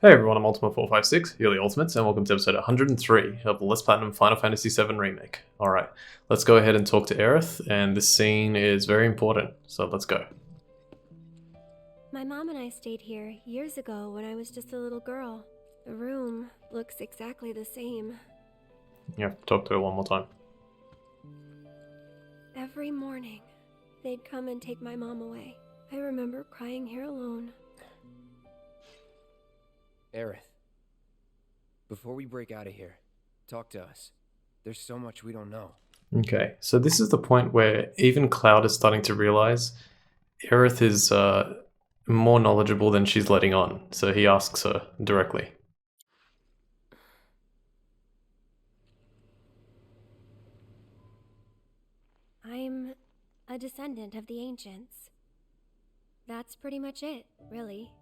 Hey everyone, I'm Ultima456, you're the Ultimates, and welcome to episode 103 of the Less Platinum Final Fantasy VII Remake. Alright, let's go ahead and talk to Aerith, and this scene is very important, so let's go. My mom and I stayed here years ago when I was just a little girl. The room looks exactly the same. Yeah, talk to her one more time. Every morning, they'd come and take my mom away. I remember crying here alone. Aerith, before we break out of here, talk to us. There's so much we don't know. Okay, so this is the point where even Cloud is starting to realize Aerith is more knowledgeable than she's letting on, so he asks her directly. I'm a descendant of the ancients. That's pretty much it, really.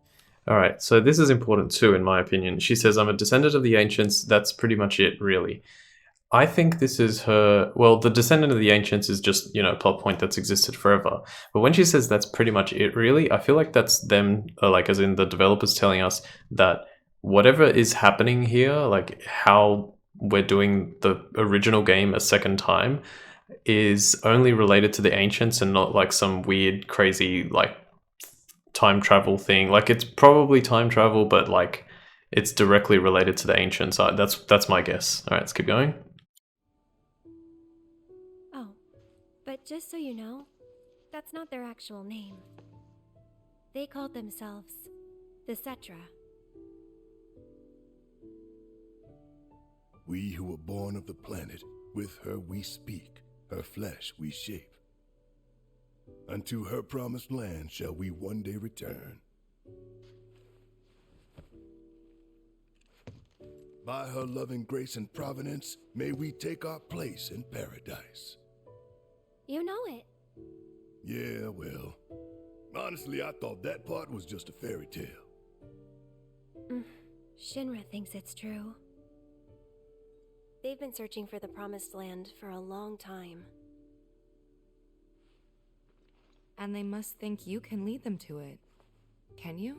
Alright, so this is important too, in my opinion. She says, I'm a descendant of the ancients, that's pretty much it, really. I think this is her... Well, the descendant of the ancients is just, a plot point that's existed forever. But when she says that's pretty much it, really, I feel like that's them, as in the developers telling us that whatever is happening here, like how we're doing the original game a second time, is only related to the ancients and not like some weird, crazy, time travel thing. Like, it's probably time travel, but it's directly related to the ancients. That's my guess. All right, let's keep going. Oh, but just so you know, that's not their actual name. They called themselves the Cetra. We who were born of the planet, with her we speak, her flesh we shape. Unto her promised land shall we one day return. By her loving grace and providence, may we take our place in paradise. You know it. Yeah, well, honestly, I thought that part was just a fairy tale. Shinra thinks it's true. They've been searching for the promised land for a long time. And they must think you can lead them to it. Can you?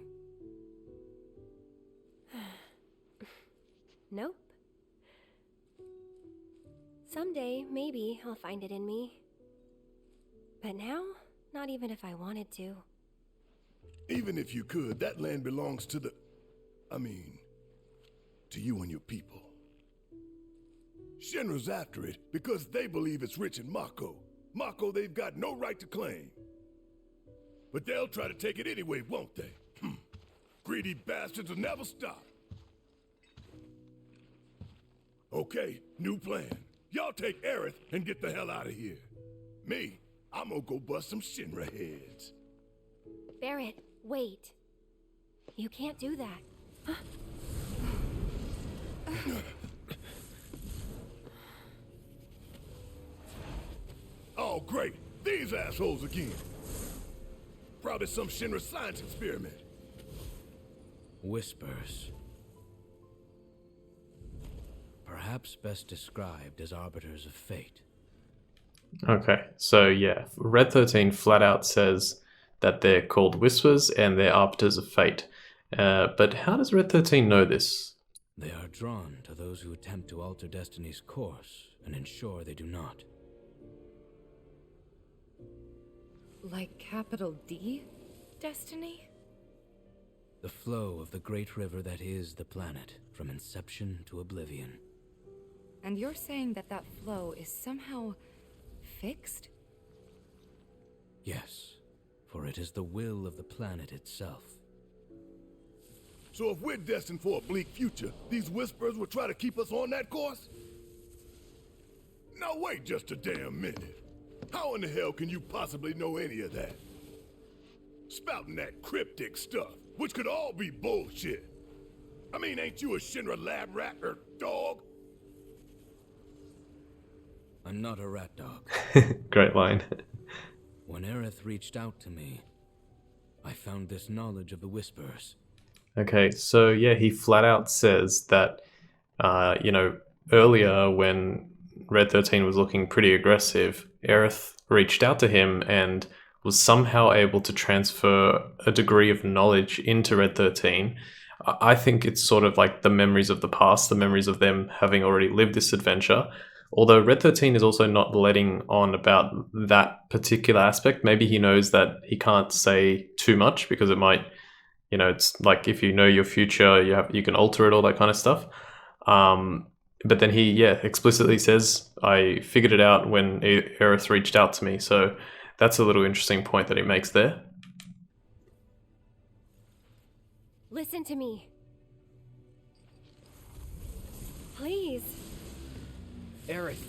Nope. Someday, maybe, I'll find it in me. But now, not even if I wanted to. Even if you could, that land belongs to to you and your people. Shinra's after it because they believe it's rich in Mako. Mako they've got no right to claim. But they'll try to take it anyway, won't they? Greedy bastards will never stop. Okay, new plan. Y'all take Aerith and get the hell out of here. Me, I'm gonna go bust some Shinra heads. Barret, wait. You can't do that. Oh, great. These assholes again. Probably some Shinra science experiment. Whispers. Perhaps best described as arbiters of fate. Okay, so yeah, Red 13 flat out says that they're called Whispers and they're arbiters of fate. But how does Red 13 know this? They are drawn to those who attempt to alter destiny's course and ensure they do not. Like capital D? Destiny? The flow of the great river that is the planet, from inception to oblivion. And you're saying that that flow is somehow fixed? Yes, for it is the will of the planet itself. So if we're destined for a bleak future, these Whispers will try to keep us on that course? Now wait just a damn minute. How in the hell can you possibly know any of that? Spouting that cryptic stuff, which could all be bullshit. Ain't you a Shinra lab rat or dog? I'm not a rat dog. Great line. When Aerith reached out to me, I found this knowledge of the Whispers. Okay, so yeah, he flat out says that, earlier when Red 13 was looking pretty aggressive, Aerith reached out to him and was somehow able to transfer a degree of knowledge into Red 13. I think it's sort of like the memories of the past, the memories of them having already lived this adventure. Although Red 13 is also not letting on about that particular aspect. Maybe he knows that he can't say too much because it might, you know, it's like if you know your future, you can alter it, all that kind of stuff. But then he, explicitly says, I figured it out when Aerith reached out to me. So that's a little interesting point that he makes there. Listen to me. Please. Aerith.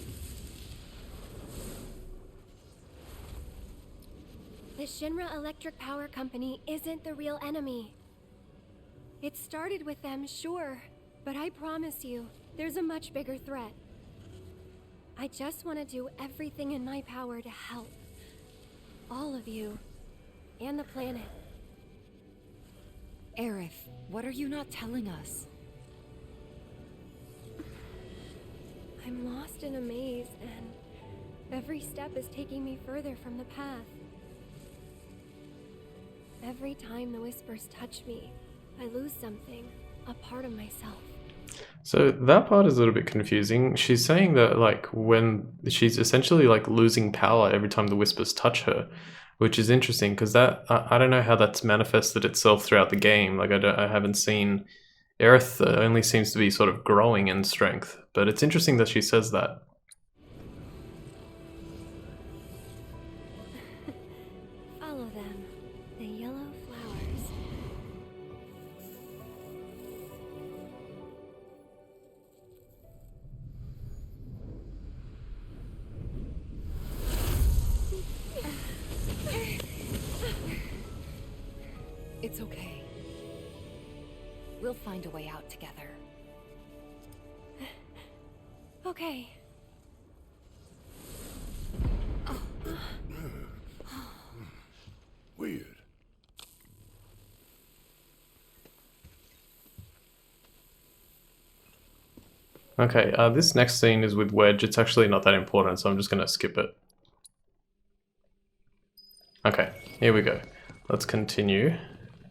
The Shinra Electric Power Company isn't the real enemy. It started with them, sure, but I promise you, there's a much bigger threat. I just want to do everything in my power to help. All of you. And the planet. Aerith, what are you not telling us? I'm lost in a maze, and every step is taking me further from the path. Every time the whispers touch me, I lose something, a part of myself. So that part is a little bit confusing. She's saying that like when she's essentially like losing power every time the whispers touch her, which is interesting because that I don't know how that's manifested itself throughout the game. Like I haven't seen Aerith only seems to be sort of growing in strength, but it's interesting that she says that. Follow them, the yellow flowers. It's okay. We'll find a way out together. Okay. Weird. Okay, this next scene is with Wedge. It's actually not that important, so I'm just going to skip it. Okay, here we go. Let's continue.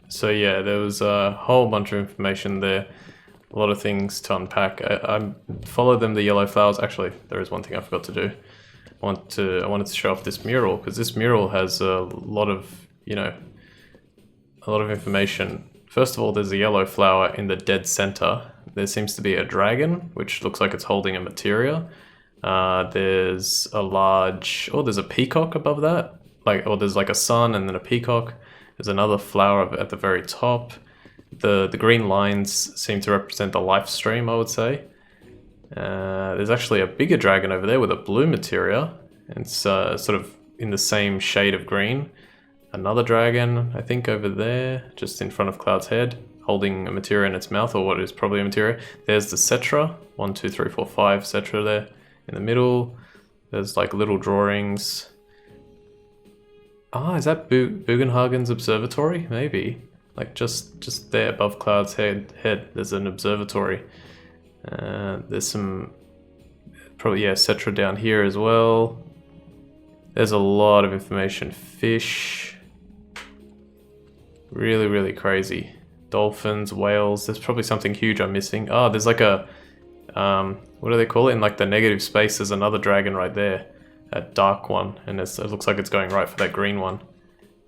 So yeah, there was a whole bunch of information there. A lot of things to unpack. I followed them, the yellow flowers. Actually, there is one thing I forgot to do. I wanted to show off this mural, because this mural has a lot of, you know, a lot of information. First of all, there's a yellow flower in the dead center. There seems to be a dragon, which looks like it's holding a materia. There's a large... Oh, there's a peacock above that. There's like a sun and then a peacock. There's another flower at the very top. The green lines seem to represent the life stream, I would say. There's actually a bigger dragon over there with a blue materia. It's sort of in the same shade of green. Another dragon, I think, over there, just in front of Cloud's head, holding a materia in its mouth, or what is probably a materia. There's the Cetra, 1, 2, 3, 4, 5 Cetra there in the middle. There's like little drawings. Ah, is that Bugenhagen's observatory? Maybe. Like just there above Cloud's head, there's an observatory. There's some, probably, yeah, Cetra down here as well. There's a lot of information. Fish. Really, really crazy. Dolphins, whales. There's probably something huge I'm missing. Oh, there's like a, what do they call it? In like the negative space, there's another dragon right there. That dark one. And it looks like it's going right for that green one.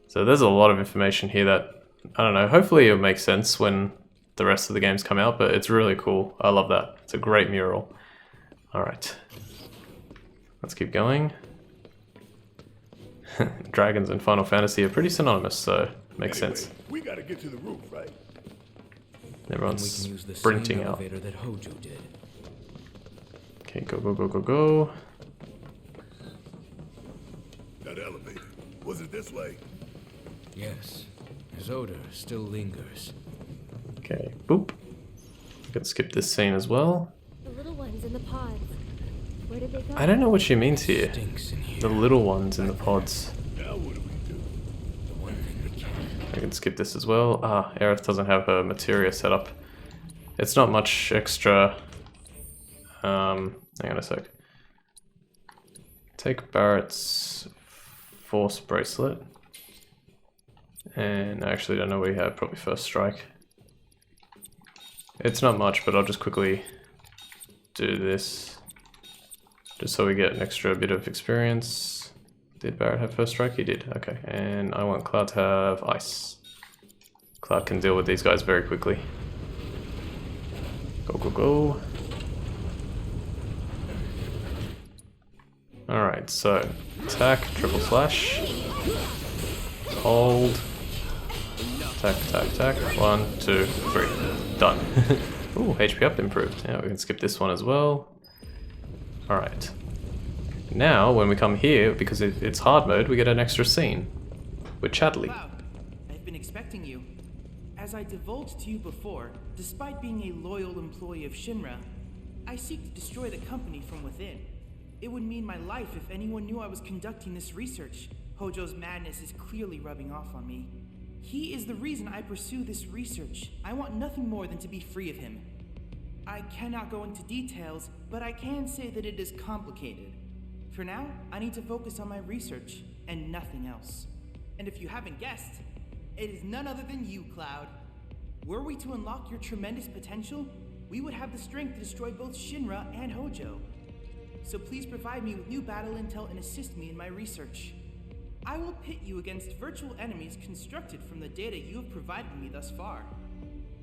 So there's a lot of information here that, I don't know, hopefully it'll make sense when the rest of the games come out, but it's really cool. I love that. It's a great mural. Alright. Let's keep going. Dragons and Final Fantasy are pretty synonymous, so it makes sense. We gotta get to the roof, right? Everyone's We can use the sprinting same out. elevator that Hojo did. Okay, go, go, go, go, go. That elevator. Was it this way? Yes, his odor still lingers. Okay, boop. We can skip this scene as well. The little ones in the pods. Where did they go? I don't know what she means here. Stinks in here. The little ones in the pods. Now what do we do? The one thing we can't. I can skip this as well. Ah, Aerith doesn't have her materia set up. It's not much extra. Hang on a sec. Take Barret's Force Bracelet. And I actually don't know where we have, probably First Strike. It's not much, but I'll just quickly do this. Just so we get an extra bit of experience. Did Barret have first strike? He did. Okay, and I want Cloud to have ice. Cloud can deal with these guys very quickly. Go, go, go. Alright, so attack, triple slash, hold, attack, attack, attack. 1, 2, 3. Done. Ooh, HP up improved. Yeah, we can skip this one as well. Alright. Now, when we come here, because it's hard mode, we get an extra scene with Chadley. Wow, I've been expecting you. As I divulged to you before, despite being a loyal employee of Shinra, I seek to destroy the company from within. It would mean my life if anyone knew I was conducting this research. Hojo's madness is clearly rubbing off on me. He is the reason I pursue this research. I want nothing more than to be free of him. I cannot go into details, but I can say that it is complicated. For now, I need to focus on my research and nothing else. And if you haven't guessed, it is none other than you, Cloud. Were we to unlock your tremendous potential, we would have the strength to destroy both Shinra and Hojo. So please provide me with new battle intel and assist me in my research. I will pit you against virtual enemies constructed from the data you have provided me thus far.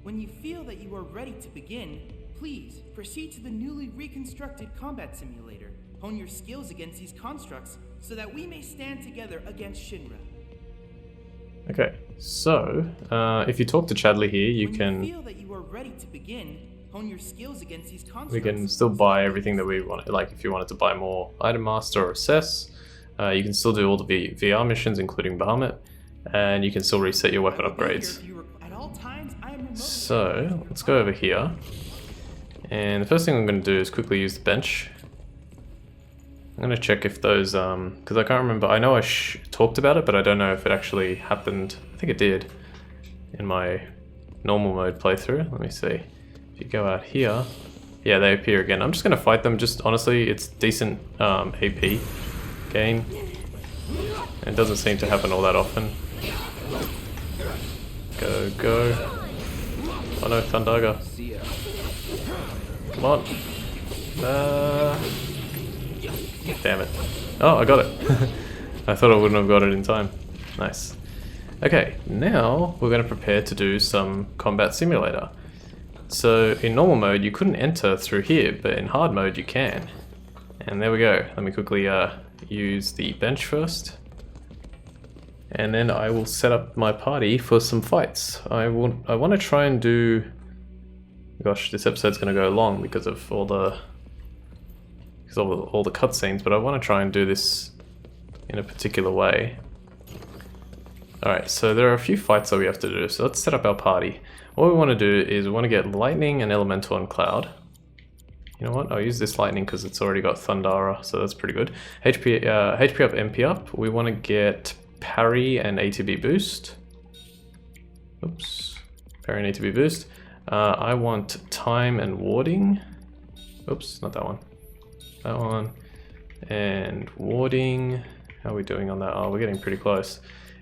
When you feel that you are ready to begin, please proceed to the newly reconstructed combat simulator. Hone your skills against these constructs so that we may stand together against Shinra. Okay, so if you talk to Chadley here, you can. Feel that you are ready to begin, hone your skills against these constructs. We can still buy everything that we want. Like if you wanted to buy more Item Master or Assess, you can still do all the VR missions, including Bahamut, and you can still reset your weapon upgrades. So let's go over here, and the first thing I'm going to do is quickly use the bench. I'm going to check if those, because I can't remember, I know I talked about it, but I don't know if it actually happened. I think it did in my normal mode playthrough. Let me see. If you go out here, yeah, they appear again. I'm just going to fight them, just honestly, it's decent AP gain. It doesn't seem to happen all that often. Go, go. Oh no, Thundaga. Come on. Damn it. Oh, I got it. I thought I wouldn't have got it in time. Nice. Okay, now we're going to prepare to do some Combat Simulator. So in normal mode you couldn't enter through here, but in hard mode you can. And there we go. Let me quickly use the bench first. And then I will set up my party for some fights. I want to try and do... Gosh, this episode's going to go long because of all the cutscenes, but I want to try and do this in a particular way. Alright, so there are a few fights that we have to do, so let's set up our party. What we want to do is we want to get Lightning and Elemental and Cloud. You know what, I'll use this Lightning because it's already got Thundara, so that's pretty good. HP up, MP up. We want to get Parry and ATB boost. Oops, Parry and ATB boost. I want Time and Warding. Oops, not that one. That one. And Warding. How are we doing on that? Oh, we're getting pretty close.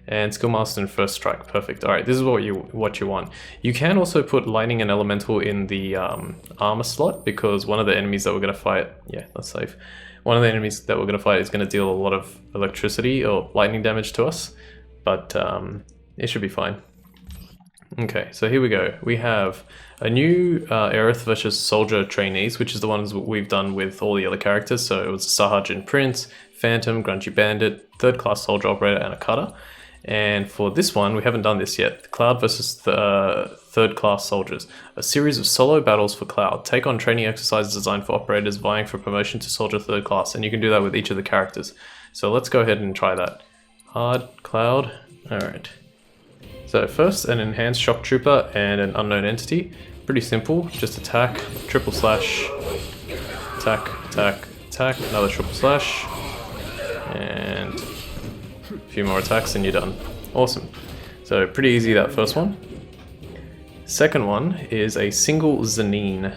And Skill Master and First Strike. Perfect. Alright, this is what you want. You can also put Lightning and Elemental in the armor slot, because one of the enemies that we're going to fight... Yeah, that's safe. One of the enemies that we're going to fight is going to deal a lot of electricity or lightning damage to us. But it should be fine. Okay, so here we go. We have a new Aerith versus Soldier Trainees, which is the ones we've done with all the other characters. So it was Sahajin Prince, Phantom, Grungy Bandit, Third Class Soldier Operator, and a Cutter. And for this one, we haven't done this yet. Cloud versus Third Class Soldiers. A series of solo battles for Cloud. Take on training exercises designed for operators vying for promotion to Soldier 3rd Class. And you can do that with each of the characters. So let's go ahead and try that. Hard, Cloud. Alright. So first, an Enhanced Shock Trooper and an Unknown Entity. Pretty simple. Just attack, triple slash, attack, attack, attack, another triple slash, and a few more attacks and you're done. Awesome. So pretty easy, that first one. Second one is a single Zanine.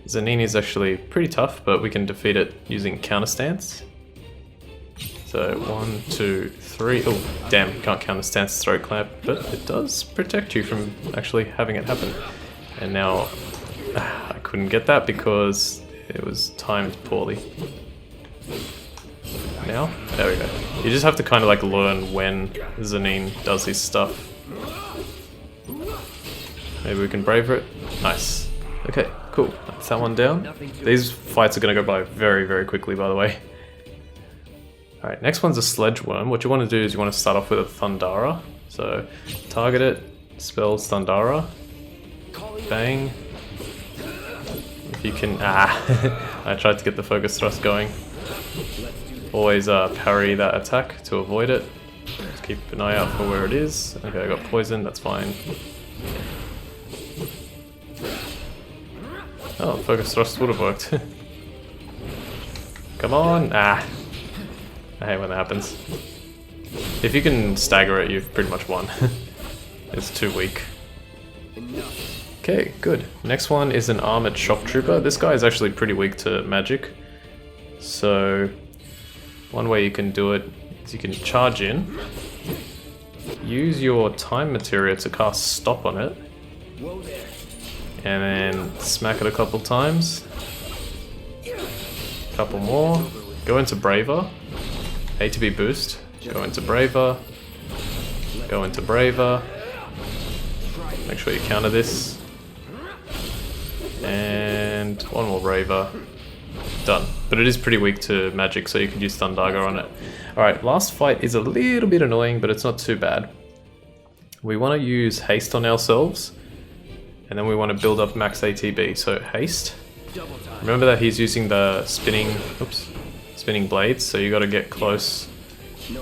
Zanine is actually pretty tough, but we can defeat it using counter stance. So 1, 2, 3. Oh, damn, can't counter stance throat clamp, but it does protect you from actually having it happen. And now I couldn't get that because it was timed poorly. Now? There we go. You just have to kind of like learn when Zanine does his stuff. Maybe we can braver it. Nice. Okay, cool. That's that one down. These fights are going to go by very, very quickly, by the way. Alright, next one's a Sledge Worm. What you want to do is you want to start off with a Thundara. So, target it, spells Thundara. Bang. If you can... I tried to get the focus thrust going. Always parry that attack to avoid it. Just keep an eye out for where it is. Okay, I got poison, that's fine. Oh, focus thrust would have worked. Come on! I hate when that happens. If you can stagger it, you've pretty much won. It's too weak. Okay, good. Next one is an Armored Shock Trooper. This guy is actually pretty weak to magic. So, one way you can do it is you can charge in, use your time materia to cast Stop on it, and then smack it a couple times. Couple more. Go into Braver. ATB boost. Go into Braver. Go into Braver. Make sure you counter this. And one more Braver. Done. But it is pretty weak to magic, so you can use Thundaga on it. Alright, last fight is a little bit annoying, but it's not too bad. We want to use haste on ourselves, and then we want to build up max ATB. So haste. Remember that he's using the spinning blades, so you got to get close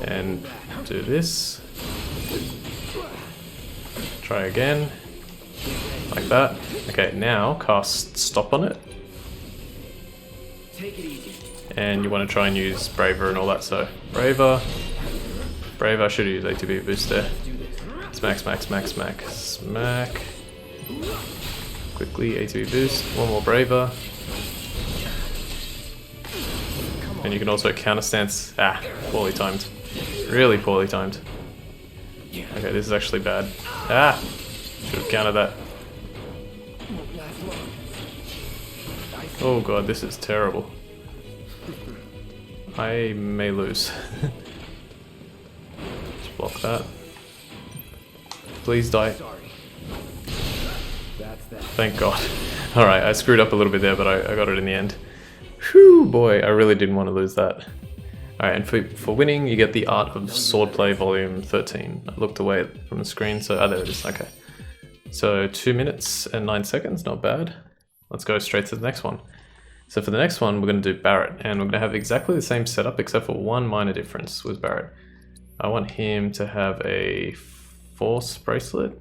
and do this. Try again. Like that. Okay, now cast Stop on it. And you want to try and use Braver and all that, so Braver. Braver, I should use ATB boost there. Smack, smack, smack, smack, smack. Quickly, ATB boost. One more Braver. And you can also counter stance. Poorly timed. Really poorly timed. Okay, this is actually bad. Should have countered that. Oh god, this is terrible. I may lose. Just block that. Please die. Thank god. Alright, I screwed up a little bit there, but I got it in the end. Whew, boy, I really didn't want to lose that. Alright, and for winning, you get the Art of Swordplay Volume 13. I looked away from the screen, so... there it is, okay. So, 2 minutes and 9 seconds, not bad. Let's go straight to the next one. So for the next one, we're going to do Barret, and we're going to have exactly the same setup, except for one minor difference with Barret. I want him to have a Force Bracelet.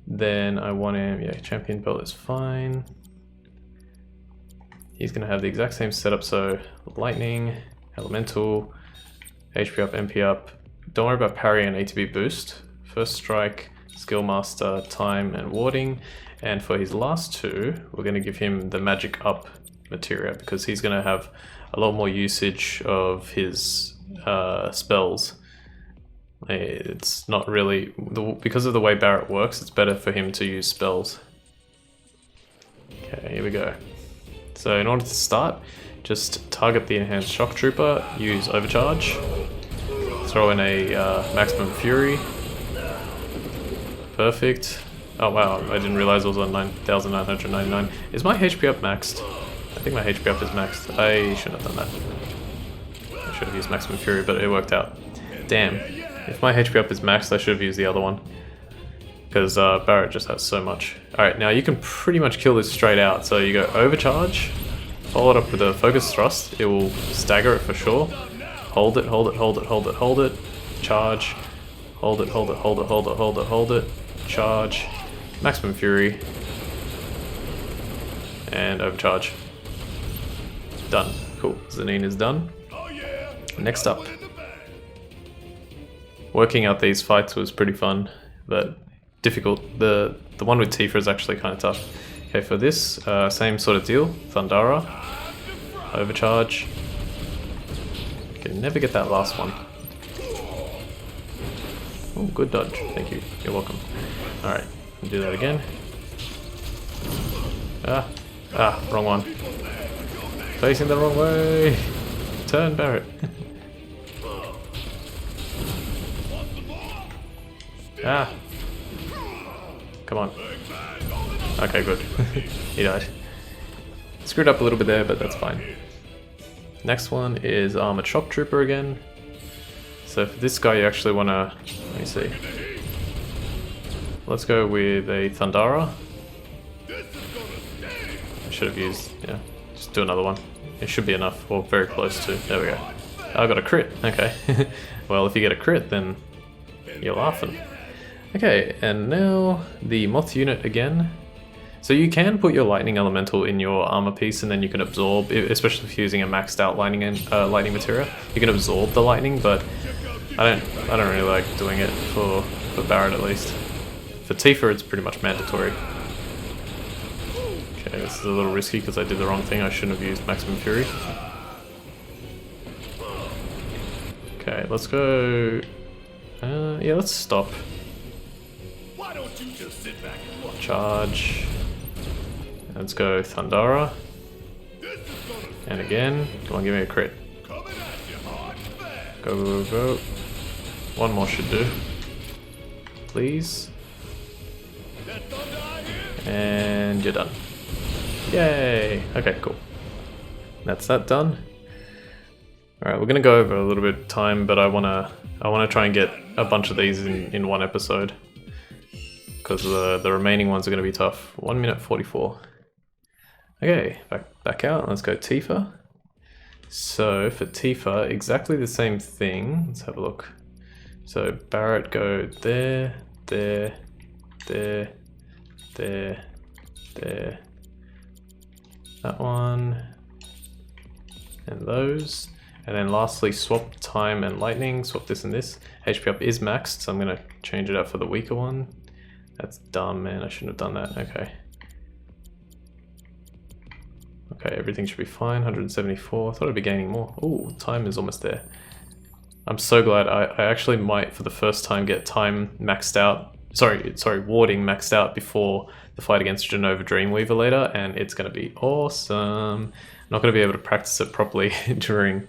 Then I want him... Champion Belt is fine. He's going to have the exact same setup, so Lightning... Elemental, HP up, MP up. Don't worry about parry and ATB boost. First strike, skill master, time, and warding. And for his last two, we're going to give him the magic up materia because he's going to have a lot more usage of his spells. It's not really because of the way Barret works. It's better for him to use spells. Okay, here we go. So in order to start, just target the Enhanced Shock Trooper, use Overcharge, throw in a Maximum Fury. Perfect. Oh wow, I didn't realize it was on 9,999. Is my HP up maxed? I think my HP up is maxed. I shouldn't have done that. I should have used Maximum Fury, but it worked out. Damn. If my HP up is maxed, I should have used the other one. Because Barret just has so much. Alright, now you can pretty much kill this straight out. So you go Overcharge, follow it up with a Focus Thrust. It will stagger it for sure. Hold it, hold it, hold it, hold it, hold it. Charge. Hold it, hold it, hold it, hold it, hold it, hold it. Charge. Maximum Fury. And Overcharge. Done. Cool. Zanine is done. Next up. Working out these fights was pretty fun, but difficult. The one with Tifa is actually kind of tough. Okay, for this, same sort of deal. Thundara. Overcharge. Can never get that last one. Oh, good dodge. Thank you. You're welcome. Alright, do that again. Wrong one. Facing the wrong way. Turn, Barret. Come on. Okay, good. He died. Screwed up a little bit there, but that's fine. Next one is Armored Shock Trooper again. So for this guy you actually want to... Let me see. Let's go with a Thundara. I should have used... yeah. Just do another one. It should be enough, or very close to. There we go. I got a crit. Okay. Well, if you get a crit, then you're laughing. Okay, and now the Moth unit again. So you can put your lightning elemental in your armor piece, and then you can absorb, especially if you're using a maxed out lightning material. You can absorb the lightning, but I don't really like doing it for Barret at least. For Tifa, it's pretty much mandatory. Okay, this is a little risky because I did the wrong thing. I shouldn't have used Maximum Fury. Okay, let's go. Yeah, let's stop. Why don't you just sit back and watch? Charge. Let's go Thundara. And again, come on, give me a crit. Go, go, go. One more should do. Please. And you're done. Yay! Okay, cool. That's that done. Alright, we're gonna go over a little bit of time, but I wanna try and get a bunch of these in one episode. Because the remaining ones are gonna be tough. 1 minute 44. Okay, back out. Let's go Tifa. So for Tifa, exactly the same thing. Let's have a look. So Barret, go there, there, there, there, there. That one. And those. And then lastly, swap time and lightning. Swap this and this. HP up is maxed, so I'm gonna change it out for the weaker one. That's dumb, man. I shouldn't have done that. Okay. Okay, everything should be fine. 174. I thought I'd be gaining more. Oh, time is almost there. I'm so glad. I actually might, for the first time, get time maxed out. Sorry, warding maxed out before the fight against Genova Dreamweaver later, and it's going to be awesome. I'm not going to be able to practice it properly during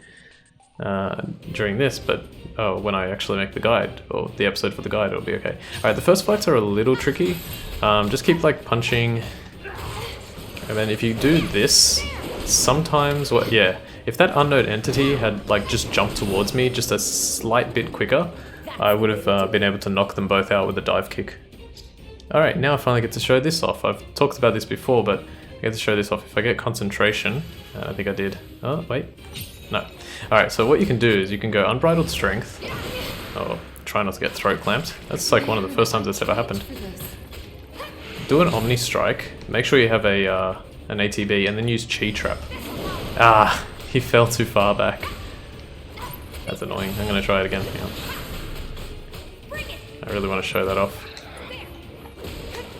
this, but when I actually make the guide, or the episode for the guide, it'll be okay. Alright, the first fights are a little tricky. Just keep like punching. And then if you do this, sometimes, if that unknown entity had like just jumped towards me just a slight bit quicker, I would have been able to knock them both out with a dive kick. Alright, now I finally get to show this off. I've talked about this before, but I get to show this off. If I get concentration, I think I did. Oh, wait. No. Alright, so what you can do is you can go Unbridled Strength. Oh, try not to get throat clamped. That's like one of the first times that's ever happened. Do an Omni Strike, make sure you have an ATB, and then use Chi Trap. Ah, he fell too far back. That's annoying. I'm going to try it again. Yeah. I really want to show that off.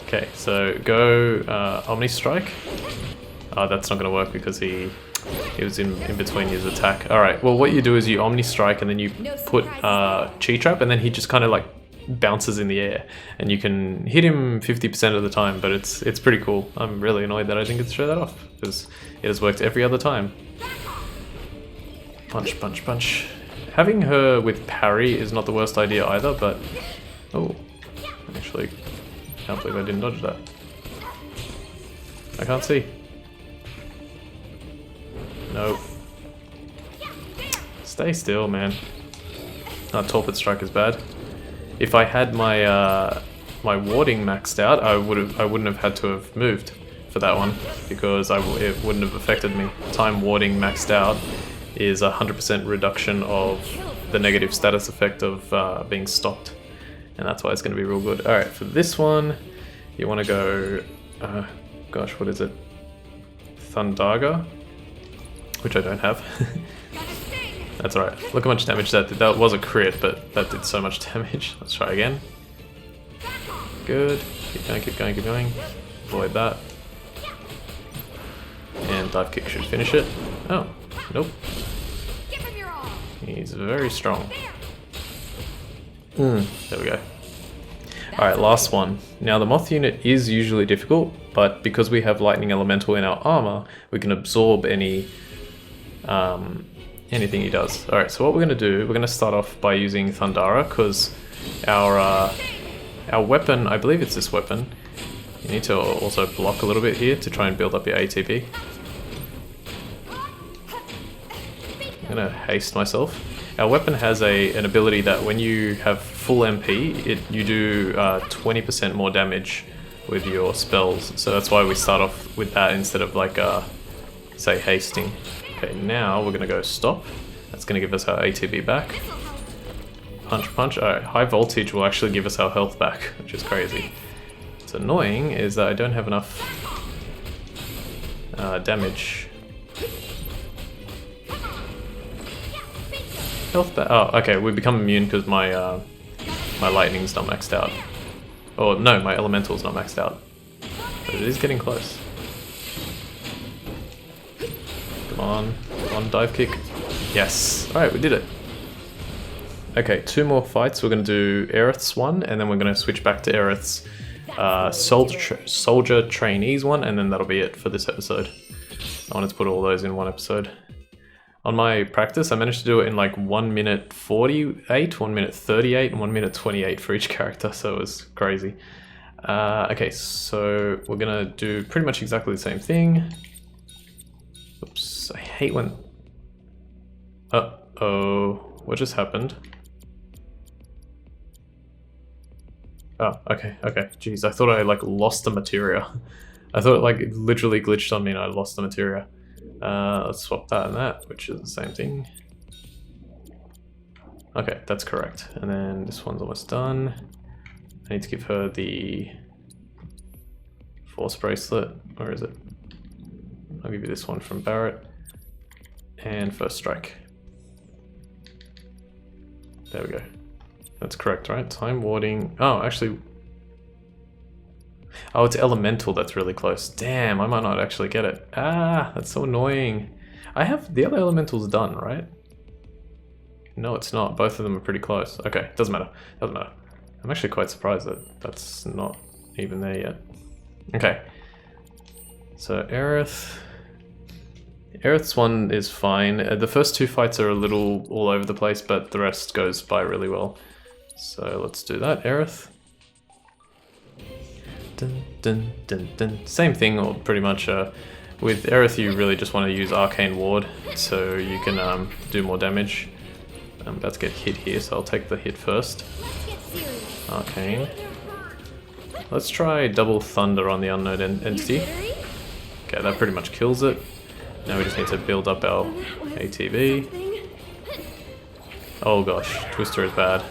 Okay, so go Omni Strike. That's not going to work because he was in between his attack. Alright, well what you do is you Omni Strike and then you put Chi Trap, and then he just kind of like bounces in the air, and you can hit him 50% of the time, but it's pretty cool. I'm really annoyed that I didn't get to show that off, because it has worked every other time. Punch, punch, punch. Having her with parry is not the worst idea either, but... Oh, actually, can't believe I didn't dodge that. I can't see. No. Stay still, man. Torpid Strike is bad. If I had my my warding maxed out, I wouldn't have had to have moved for that one, because it wouldn't have affected me. Time warding maxed out is 100% reduction of the negative status effect of being stopped, and that's why it's going to be real good. All right, for this one, you want to go, gosh, what is it? Thundaga, which I don't have. That's alright. Look how much damage that did. That was a crit, but that did so much damage. Let's try again. Good. Keep going, keep going, keep going. Avoid that. And dive kick should finish it. Oh, nope. He's very strong. There we go. Alright, last one. Now the moth unit is usually difficult, but because we have lightning elemental in our armor, we can absorb any anything he does. Alright, so what we're going to do, we're going to start off by using Thundara, because our weapon, I believe it's this weapon. You need to also block a little bit here to try and build up your ATB. I'm going to haste myself. Our weapon has an ability that when you have full MP, you do 20% more damage with your spells. So that's why we start off with that instead of like, say, hasting. Okay, now we're going to go stop. That's going to give us our ATB back. Punch, punch. Alright, high voltage will actually give us our health back, which is crazy. What's annoying is that I don't have enough damage. Health back. Oh, okay, we become immune because my my lightning's not maxed out. Or no, my elemental's not maxed out. But it is getting close. Come on, dive kick. Yes. Alright, we did it. Okay, 2 more fights. We're going to do Aerith's one, and then we're going to switch back to Aerith's soldier trainees one, and then that'll be it for this episode. I wanted to put all those in one episode. On my practice, I managed to do it in like 1 minute 48, 1 minute 38, and 1 minute 28 for each character, so it was crazy. Okay, so we're gonna do pretty much exactly the same thing. Oops, I hate when... Uh-oh, what just happened? Oh, okay, jeez, I thought I like lost the materia. I thought it literally glitched on me and I lost the materia. Let's swap that and that, which is the same thing. Okay, that's correct. And then this one's almost done. I need to give her the force bracelet. Where is it? I'll give you this one from Barret. And first strike. There we go. That's correct, right? Time warding. Oh, actually. Oh, it's elemental that's really close. Damn, I might not actually get it. Ah, that's so annoying. I have the other elementals done, right? No, it's not. Both of them are pretty close. Okay, doesn't matter. Doesn't matter. I'm actually quite surprised that that's not even there yet. Okay. So Aerith. Aerith's one is fine. The first 2 fights are a little all over the place, but the rest goes by really well. So let's do that, Aerith. Dun, dun, dun, dun. Same thing, or pretty much. With Aerith, you really just want to use Arcane Ward, so you can do more damage. I'm about to get hit here, so I'll take the hit first. Arcane. Let's try double Thunder on the unknown entity. Okay, that pretty much kills it. Now we just need to build up our ATB. Oh gosh, Twister is bad.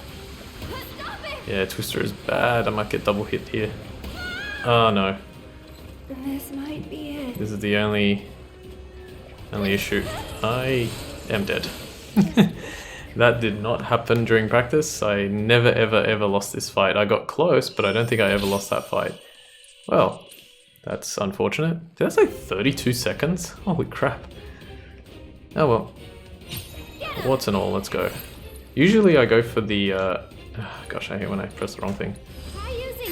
Yeah, Twister is bad. I might get double hit here. Oh no. This might be it. This is the only issue. I am dead. That did not happen during practice. I never ever lost this fight. I got close, but I don't think I ever lost that fight. Well, that's unfortunate. Did I say 32 seconds? Holy crap. Oh well. What's and all, let's go. Usually I go for the... gosh, I hate when I press the wrong thing.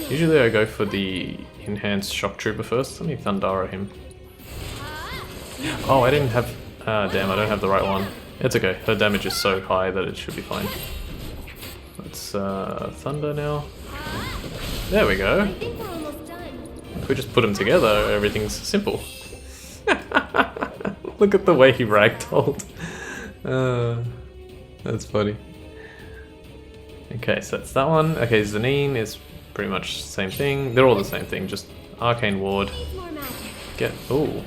Usually I go for the enhanced shock trooper first. Let me Thundara him. Oh, I didn't have... damn, I don't have the right one. It's okay. Her damage is so high that it should be fine. Let's Thunder now. There we go. If we just put them together, everything's simple. Look at the way he ragdolled. That's funny. Okay, so that's that one. Okay, Zanine is pretty much the same thing. They're all the same thing, just Arcane Ward. Get... Ooh.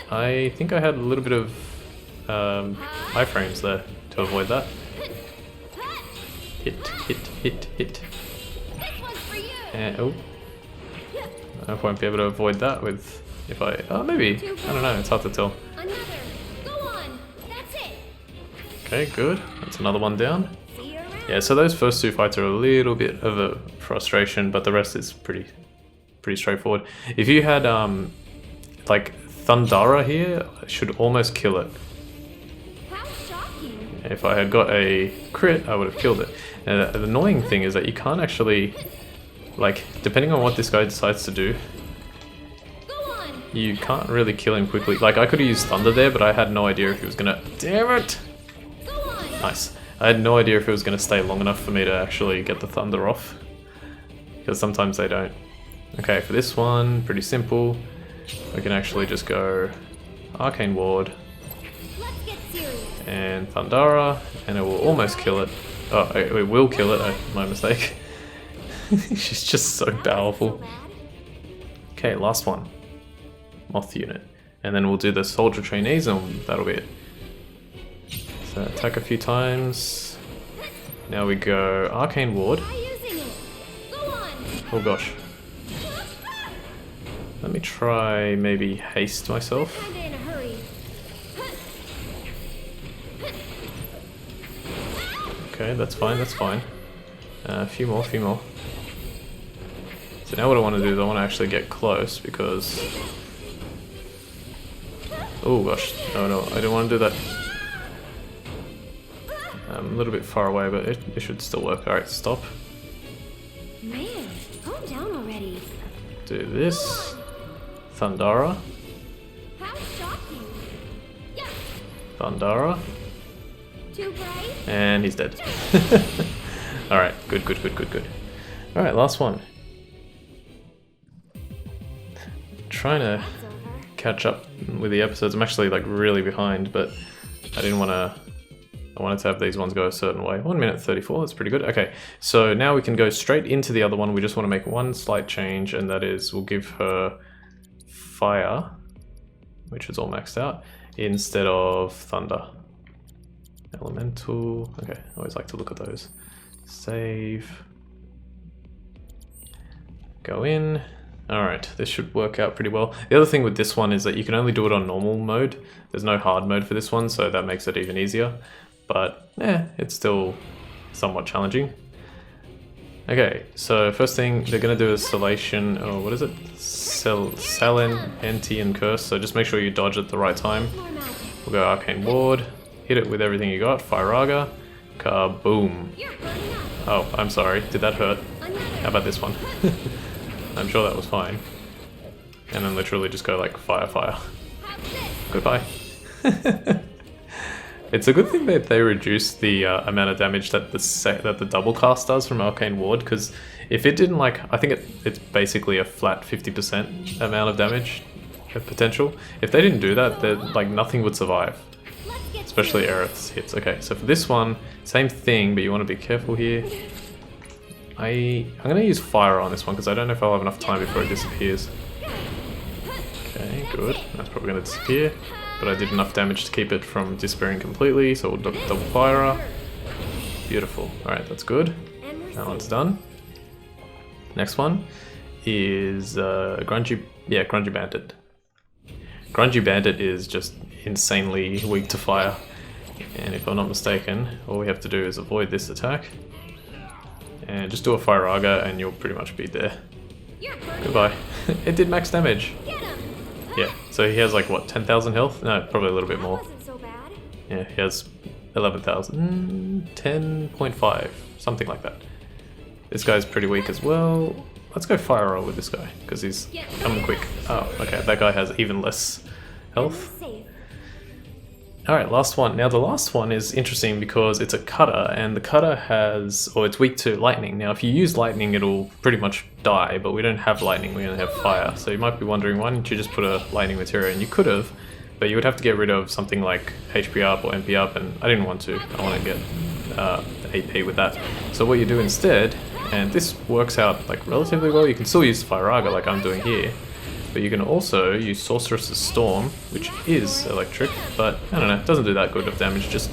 I think I had a little bit of iframes there to avoid that. Hit. And, oh. I won't be able to avoid that with... If I... Oh, maybe. I don't know, it's hard to tell. Okay, good. That's another one down. Yeah, so those first 2 fights are a little bit of a frustration, but the rest is pretty straightforward. If you had like Thundara here, I should almost kill it. If I had got a crit, I would have killed it. And the annoying thing is that you can't actually like, depending on what this guy decides to do, you can't really kill him quickly. Like, I could have used Thunder there, but I had no idea if he was gonna... Damn it! Nice. I had no idea if it was gonna stay long enough for me to actually get the Thunder off. Because sometimes they don't. Okay, for this one, pretty simple. We can actually just go Arcane Ward and Thundara, and it will almost kill it. Oh, it will kill it, my mistake. She's just so powerful. Okay, last one. Moth unit. And then we'll do the soldier trainees and that'll be it. So attack a few times. Now we go Arcane Ward. Oh gosh. Let me try maybe haste myself. Okay, that's fine, that's fine. A few more, few more. So now what I want to do is I want to actually get close because... Oh gosh, no, I don't want to do that. I'm a little bit far away, but it should still work. Alright, stop. Man, calm down already. Do this. Thundara. How shocking. Yeah. Thundara. Too bright? And he's dead. Alright, good. Alright, last one. Trying to catch up with the episodes. I'm actually like really behind, but I didn't want to... I wanted to have these ones go a certain way. 1 minute 34, that's pretty good. Okay, so now we can go straight into the other one. We just want to make one slight change, and that is we'll give her fire, which is all maxed out, instead of thunder. Elemental. Okay, I always like to look at those. Save. Go in. Alright, this should work out pretty well. The other thing with this one is that you can only do it on normal mode. There's no hard mode for this one, so that makes it even easier. But, it's still somewhat challenging. Okay, so first thing they're going to do is Salation, oh, what is it? Salenti and Curse, so just make sure you dodge at the right time. We'll go Arcane Ward, hit it with everything you got, Firaga, kaboom. Oh, I'm sorry, did that hurt? How about this one? I'm sure that was fine. And then literally just go like fire, fire. Goodbye. It's a good thing that they reduced the amount of damage that the double cast does from Arcane Ward, because if it didn't, like, I think it's basically a flat 50% amount of damage potential. If they didn't do that, then like nothing would survive, especially Aerith's hits. Okay, so for this one, same thing, but you want to be careful here. I'm going to use fire on this one because I don't know if I'll have enough time before it disappears. Okay, good. That's probably going to disappear. But I did enough damage to keep it from disappearing completely, so we'll double fire. Beautiful. Alright, that's good. That one's done. Next one is Grungy Bandit. Grungy Bandit is just insanely weak to fire. And if I'm not mistaken, all we have to do is avoid this attack. And just do a Firaga and you'll pretty much be there. Goodbye. It did max damage. Yeah, so he has like what, 10,000 health? No, probably a little bit more. Yeah, he has 11,000. 10.5, something like that. This guy's pretty weak as well. Let's go fire roll with this guy, because he's coming quick. Oh, okay, that guy has even less health. Alright, last one. Now the last one is interesting because it's a cutter, and the cutter has, or it's weak to lightning. Now if you use lightning it'll pretty much die, but we don't have lightning, we only have fire. So you might be wondering, why didn't you just put a lightning material? And you could have, but you would have to get rid of something like HP up or MP up, and I didn't want to. I want to get AP with that. So what you do instead, and this works out like relatively well, you can still use Firaga like I'm doing here. But you can also use Sorceress's Storm, which is electric, but I don't know, it doesn't do that good of damage. Just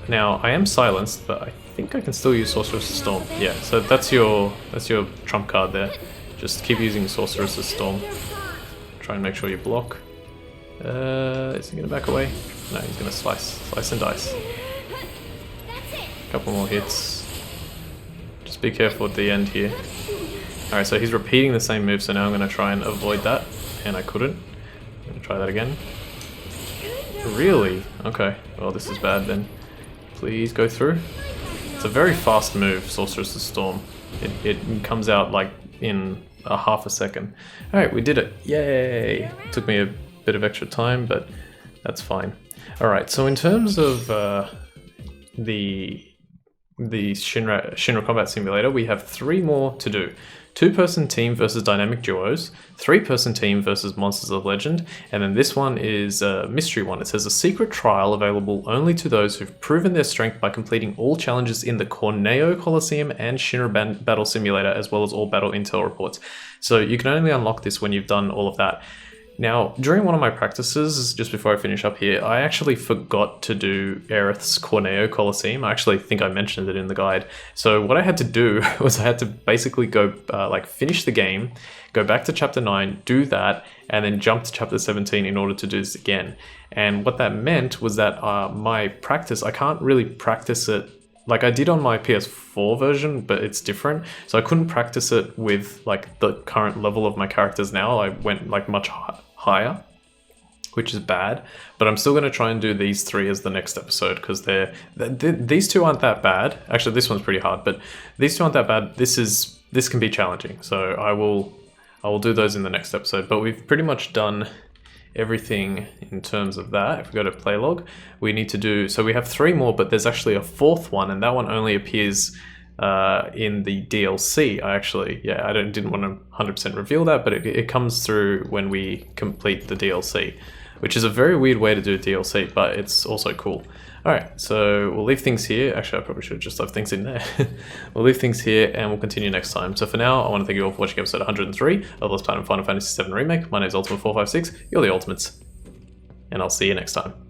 now, I am silenced, but I think I can still use Sorceress's Storm. Yeah, so that's your trump card there. Just keep using Sorceress's Storm. Try and make sure you block. Is he gonna back away? No, he's gonna slice and dice. Couple more hits. Just be careful at the end here. Alright, so he's repeating the same move, so now I'm going to try and avoid that, and I couldn't. I'm going to try that again. Really? Okay, well this is bad then. Please go through. It's a very fast move, Sorceress's Storm. It comes out like in a half a second. All right, we did it. Yay! Took me a bit of extra time, but that's fine. All right, so in terms of the Shinra Combat Simulator, we have 3 more to do. 2-person team versus dynamic duos, 3-person team versus Monsters of Legend, and then this one is a mystery one. It says a secret trial available only to those who've proven their strength by completing all challenges in the Corneo Coliseum and Shinra Battle Simulator, as well as all battle intel reports. So you can only unlock this when you've done all of that. Now, during one of my practices, just before I finish up here, I actually forgot to do Aerith's Corneo Coliseum. I actually think I mentioned it in the guide. So what I had to do was I had to basically go, finish the game, go back to Chapter 9, do that, and then jump to Chapter 17 in order to do this again. And what that meant was that my practice, I can't really practice it like I did on my PS4 version, but it's different. So I couldn't practice it with like the current level of my characters now. I went like much higher, which is bad. But I'm still going to try and do these 3 as the next episode because these 2 aren't that bad. Actually, this one's pretty hard, but these 2 aren't that bad. This can be challenging. So I will do those in the next episode. But we've pretty much done everything in terms of that. If we go to play log, we need to do, so we have 3 more, but there's actually a 4th one, and that one only appears in the DLC. I didn't want to 100% reveal that, but it comes through when we complete the DLC, which is a very weird way to do DLC, but it's also cool. Alright, so we'll leave things here. Actually, I probably should have just left things in there. We'll leave things here and we'll continue next time. So for now, I want to thank you all for watching episode 103 of Let's Play Final Fantasy VII Remake. My name is Ultimate456, you're the Ultimates, and I'll see you next time.